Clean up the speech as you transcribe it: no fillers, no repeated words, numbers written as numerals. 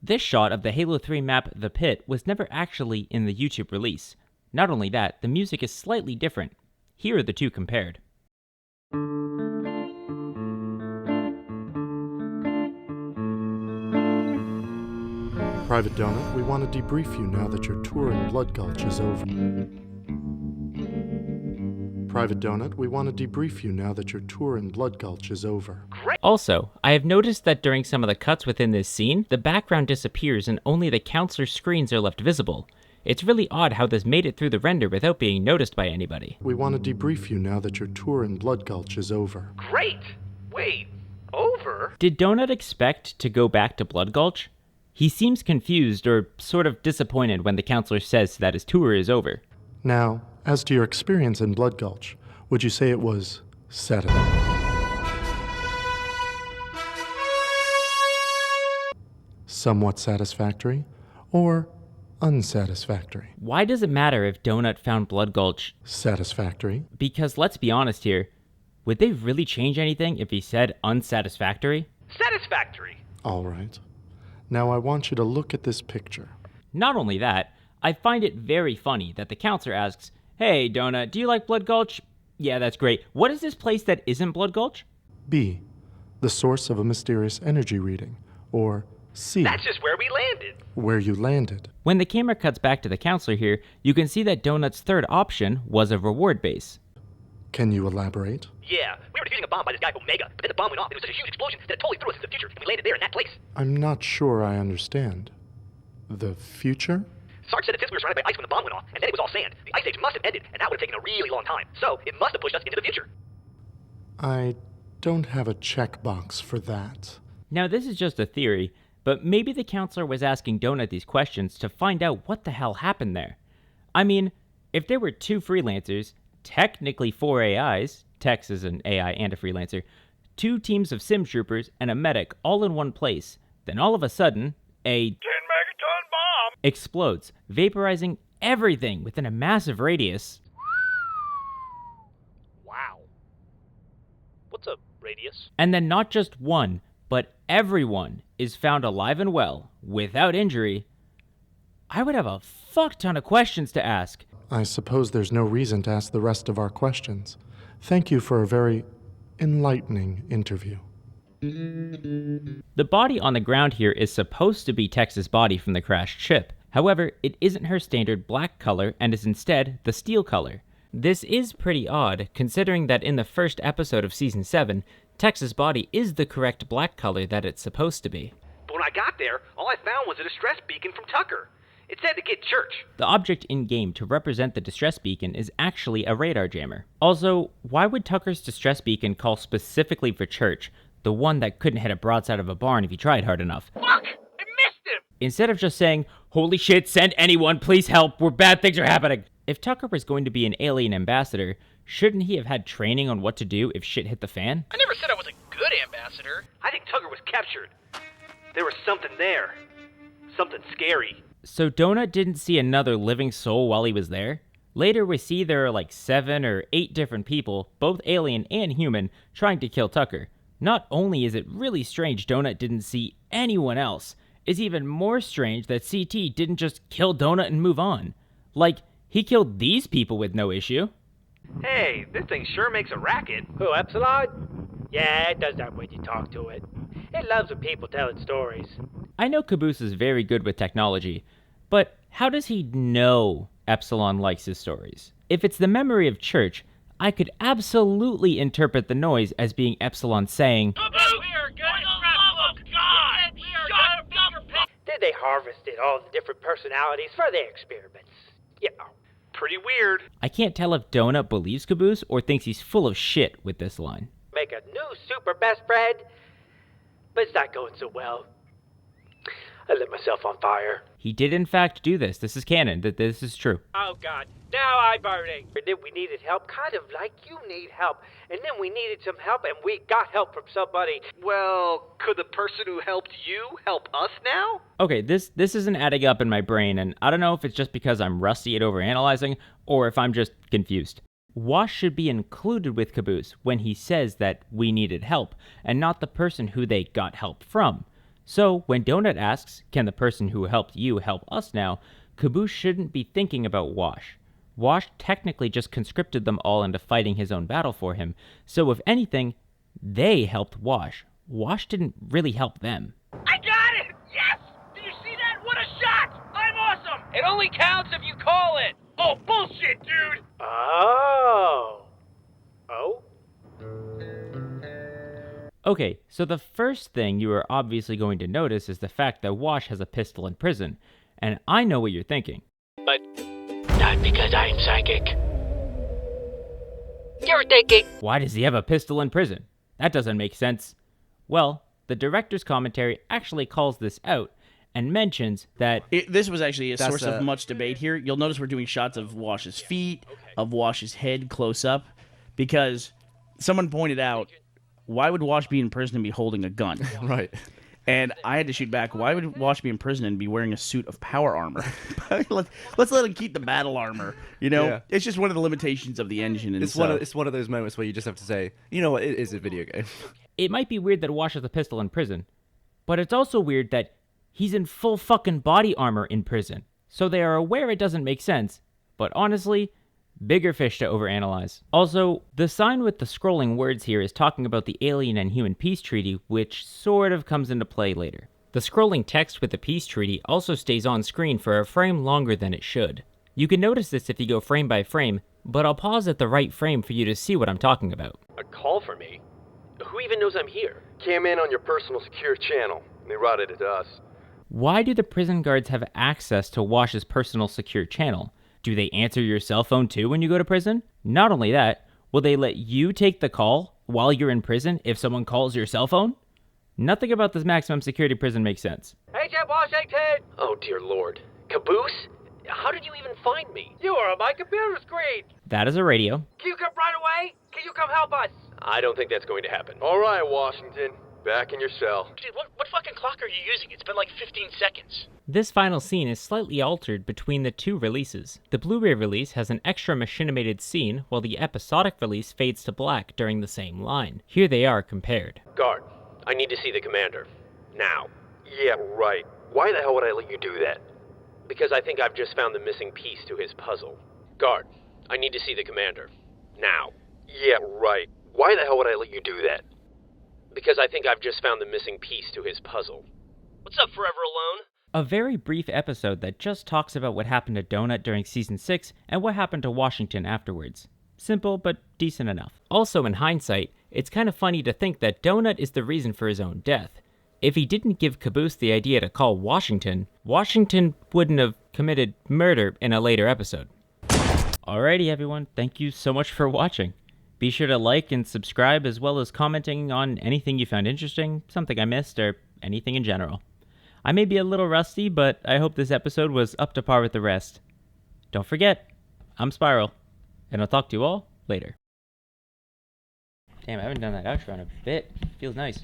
This shot of the Halo 3 map The Pit was never actually in the YouTube release. Not only that, the music is slightly different. Here are the two compared. Private Donut, we want to debrief you now that your tour in Blood Gulch is over. Private Donut, we want to debrief you now that your tour in Blood Gulch is over. Also, I have noticed that during some of the cuts within this scene, the background disappears and only the counselor's screens are left visible. It's really odd how this made it through the render without being noticed by anybody. We want to debrief you now that your tour in Blood Gulch is over. Great! Wait, over? Did Donut expect to go back to Blood Gulch? He seems confused or sort of disappointed when the counselor says that his tour is over. Now, as to your experience in Blood Gulch, would you say it was somewhat satisfactory, or unsatisfactory? Why does it matter if Donut found Blood Gulch satisfactory? Because let's be honest here, would they really change anything if he said unsatisfactory? Satisfactory. All right. Now I want you to look at this picture. Not only that, I find it very funny that the counselor asks, "Hey, Donut, do you like Blood Gulch?" "Yeah, that's great. What is this place that isn't Blood Gulch?" B, the source of a mysterious energy reading. Or C, That's just where we landed. where you landed. When the camera cuts back to the counselor here, you can see that Donut's third option was a reward base. Can you elaborate? Yeah, we were defusing a bomb by this guy Omega, but then the bomb went off. It was such a huge explosion that it totally threw us into the future, and we landed there in that place. I'm not sure I understand. The future? Sarge said that since we were surrounded by ice when the bomb went off, and then it was all sand, the ice age must have ended, and that would have taken a really long time. So, it must have pushed us into the future. I don't have a checkbox for that. Now this is just a theory, but maybe the counselor was asking Donut these questions to find out what the hell happened there. I mean, if there were two freelancers, technically 4 AIs, Tex is an AI and a freelancer, 2 teams of sim troopers, and a medic all in one place, then all of a sudden, a 10-megaton bomb explodes, vaporizing everything within a massive radius. Wow. What's a radius? And then not just one, but everyone is found alive and well, without injury. I would have a fuck ton of questions to ask. I suppose there's no reason to ask the rest of our questions. Thank you for a very enlightening interview. The body on the ground here is supposed to be Tex's body from the crashed ship. However, it isn't her standard black color and is instead the steel color. This is pretty odd, considering that in the first episode of Season 7, Tex's body is the correct black color that it's supposed to be. But when I got there, all I found was a distress beacon from Tucker. It said to get church. The object in-game to represent the distress beacon is actually a radar jammer. Also, why would Tucker's distress beacon call specifically for church, the one that couldn't hit a broadside of a barn if he tried hard enough? Fuck! I missed him! Instead of just saying, "Holy shit, send anyone, please help, bad things are happening." If Tucker was going to be an alien ambassador, shouldn't he have had training on what to do if shit hit the fan? I never said I was a good ambassador. I think Tucker was captured. There was something there. Something scary. So Donut didn't see another living soul while he was there? Later we see there are like 7 or 8 different people, both alien and human, trying to kill Tucker. Not only is it really strange Donut didn't see anyone else, it's even more strange that CT didn't just kill Donut and move on. Like, he killed these people with no issue. Hey, this thing sure makes a racket. Who, Epsilon? Yeah, it does that when you talk to it. It loves when people tell it stories. I know Caboose is very good with technology, but how does he know Epsilon likes his stories? If it's the memory of church, I could absolutely interpret the noise as being Epsilon saying, We are good love of God! Then they harvested all the different personalities for their experiments. You know. Pretty weird. I can't tell if Donut believes Caboose or thinks he's full of shit with this line. Make a new super best friend, but it's not going so well. I lit myself on fire. He did in fact do this. This is canon, that this is true. Oh God, now I'm burning. And then we needed help, kind of like you need help. And then we needed some help, and we got help from somebody. Well, could the person who helped you help us now? Okay, this isn't adding up in my brain, and I don't know if it's just because I'm rusty at overanalyzing, or if I'm just confused. Wash should be included with Caboose when he says that we needed help, and not the person who they got help from. So, when Donut asks, can the person who helped you help us now, Caboose shouldn't be thinking about Wash. Wash technically just conscripted them all into fighting his own battle for him, so if anything, they helped Wash. Wash didn't really help them. I got it! Yes! Did you see that? What a shot! I'm awesome! It only counts if you call it! Oh, bullshit, dude! Oh. Oh? Okay, so the first thing you are obviously going to notice is the fact that Wash has a pistol in prison, and I know what you're thinking. But not because I'm psychic. You're thinking. Why does he have a pistol in prison? That doesn't make sense. Well, the director's commentary actually calls this out and mentions that This was actually a source of much debate here. You'll notice we're doing shots of Wash's feet, of Wash's head close up, because someone pointed out, why would Wash be in prison and be holding a gun? Right. And I had to shoot back, why would Wash be in prison and be wearing a suit of power armor? let's let him keep the battle armor, you know? Yeah. It's just one of the limitations of the engine. And It's one of those moments where you just have to say, you know what, it is a video game. it might be weird that Wash has a pistol in prison, but it's also weird that he's in full fucking body armor in prison. So they are aware it doesn't make sense, but honestly, bigger fish to overanalyze. Also, the sign with the scrolling words here is talking about the alien and human peace treaty, which sort of comes into play later. The scrolling text with the peace treaty also stays on screen for a frame longer than it should. You can notice this if you go frame by frame, but I'll pause at the right frame for you to see what I'm talking about. A call for me? Who even knows I'm here? Came in on your personal secure channel. They routed it to us. Why do the prison guards have access to Wash's personal secure channel? Do they answer your cell phone too when you go to prison? Not only that, will they let you take the call while you're in prison if someone calls your cell phone? Nothing about this maximum security prison makes sense. Agent Washington! Oh, dear Lord. Caboose? How did you even find me? You are on my computer screen! That is a radio. Can you come right away? Can you come help us? I don't think that's going to happen. All right, Washington. Back in your cell. Dude, what fucking clock are you using? It's been like 15 seconds. This final scene is slightly altered between the two releases. The Blu-ray release has an extra machinimated scene, while the episodic release fades to black during the same line. Here they are compared. Guard, I need to see the commander. Now. Yeah, right. Why the hell would I let you do that? Because I think I've just found the missing piece to his puzzle. Guard, I need to see the commander. Now. Yeah, right. Why the hell would I let you do that? Because I think I've just found the missing piece to his puzzle. What's up, Forever Alone? A very brief episode that just talks about what happened to Donut during Season 6 and what happened to Washington afterwards. Simple, but decent enough. Also, in hindsight, it's kind of funny to think that Donut is the reason for his own death. If he didn't give Caboose the idea to call Washington, Washington wouldn't have committed murder in a later episode. Alrighty everyone, thank you so much for watching. Be sure to like and subscribe, as well as commenting on anything you found interesting, something I missed, or anything in general. I may be a little rusty, but I hope this episode was up to par with the rest. Don't forget, I'm Spiral, and I'll talk to you all later. Damn, I haven't done that outro in a bit. Feels nice.